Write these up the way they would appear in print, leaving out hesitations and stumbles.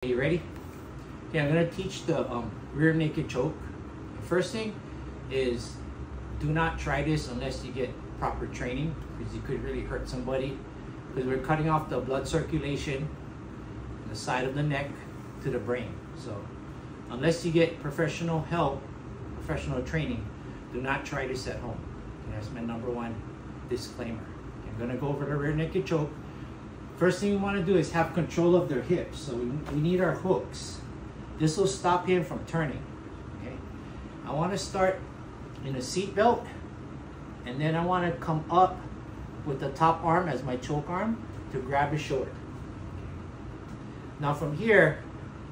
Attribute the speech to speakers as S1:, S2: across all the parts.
S1: You ready? Okay, I'm going to teach the rear naked choke. The first thing is do not try this unless you get proper training, because you could really hurt somebody, because we're cutting off the blood circulation on the side of the neck to the brain. So unless you get professional help, professional training, do not try this at home. Okay, that's my number one disclaimer. Okay, I'm going to go over the rear naked choke. First thing we want to do is have control of their hips. So we need our hooks. This will stop him from turning. Okay. I want to start in a seat belt, and then I want to come up with the top arm as my choke arm to grab his shoulder. Now from here,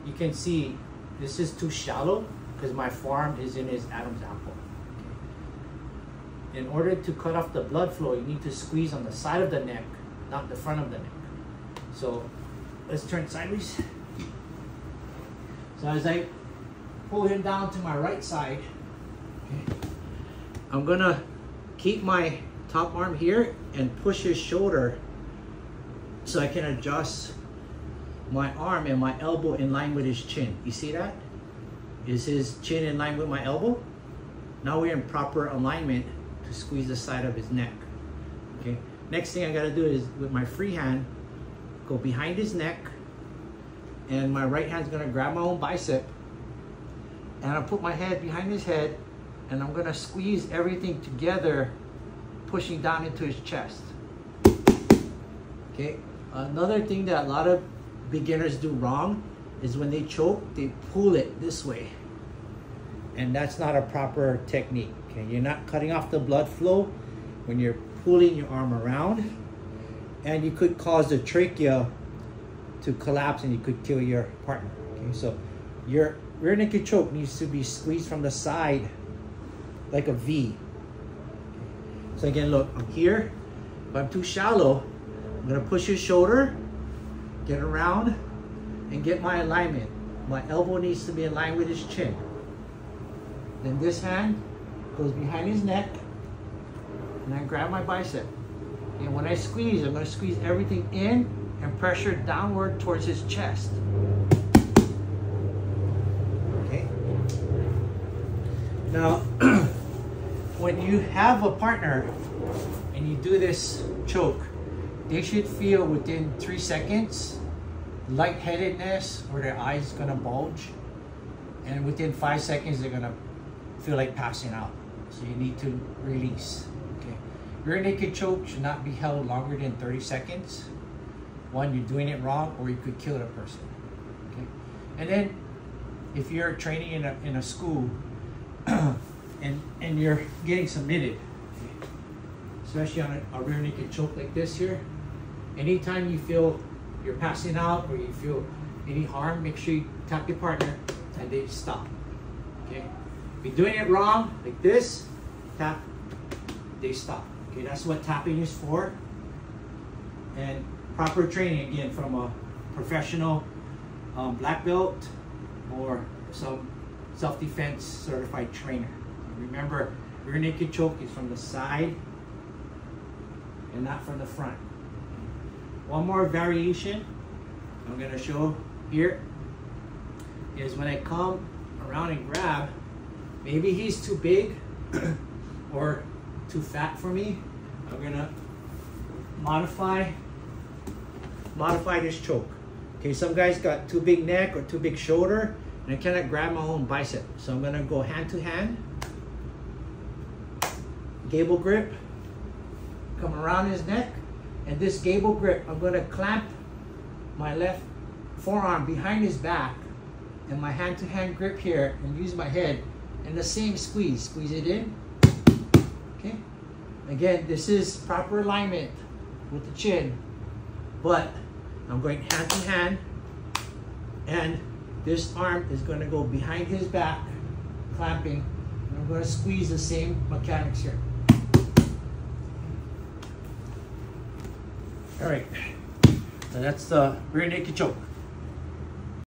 S1: you can see this is too shallow because my forearm is in his Adam's apple. Okay. In order to cut off the blood flow, you need to squeeze on the side of the neck, not the front of the neck. So let's turn sideways. So as I pull him down to my right side, okay, I'm gonna keep my top arm here and push his shoulder so I can adjust my arm and my elbow in line with his chin. You see that? Is his chin in line with my elbow? Now we're in proper alignment to squeeze the side of his neck. Okay. Next thing I gotta do is with my free hand, go behind his neck, and my right hand's gonna grab my own bicep, and I'll put my head behind his head, and I'm gonna squeeze everything together, pushing down into his chest. Okay. Another thing that a lot of beginners do wrong is when they choke, they pull it this way, and that's not a proper technique. Okay, you're not cutting off the blood flow when you're pulling your arm around, and you could cause the trachea to collapse and you could kill your partner. Okay, so your rear naked choke needs to be squeezed from the side like a V. Okay. So again, look, I'm here. If I'm too shallow, I'm gonna push his shoulder, get around, and get my alignment. My elbow needs to be in line with his chin. Then this hand goes behind his neck, and I grab my bicep. And when I squeeze, I'm going to squeeze everything in and pressure downward towards his chest. Okay. Now, when you have a partner and you do this choke, they should feel within 3 seconds lightheadedness, or their eyes going to bulge, and within 5 seconds they're going to feel like passing out. So you need to release. Rear naked choke should not be held longer than 30 seconds. One, you're doing it wrong, or you could kill the person. Okay. And then, if you're training in a school and you're getting submitted, okay, especially on a rear naked choke like this here, anytime you feel you're passing out or you feel any harm, make sure you tap your partner and they stop. Okay. If you're doing it wrong, like this, tap, they stop. Okay, that's what tapping is for. And proper training, again, from a professional black belt or some self-defense certified trainer. Remember, rear naked choke is from the side and not from the front. One more variation I'm going to show here is when I come around and grab, maybe he's too big or too fat for me, I'm gonna modify this choke. Okay, some guys got too big neck or too big shoulder, and I cannot grab my own bicep. So I'm gonna go hand to hand, gable grip, come around his neck, and this gable grip, I'm gonna clamp my left forearm behind his back, and my hand to hand grip here, and use my head, and the same squeeze it in. Okay. Again, this is proper alignment with the chin, but I'm going hand to hand, and this arm is going to go behind his back, clamping, and I'm going to squeeze the same mechanics here. All right, so that's the rear naked choke.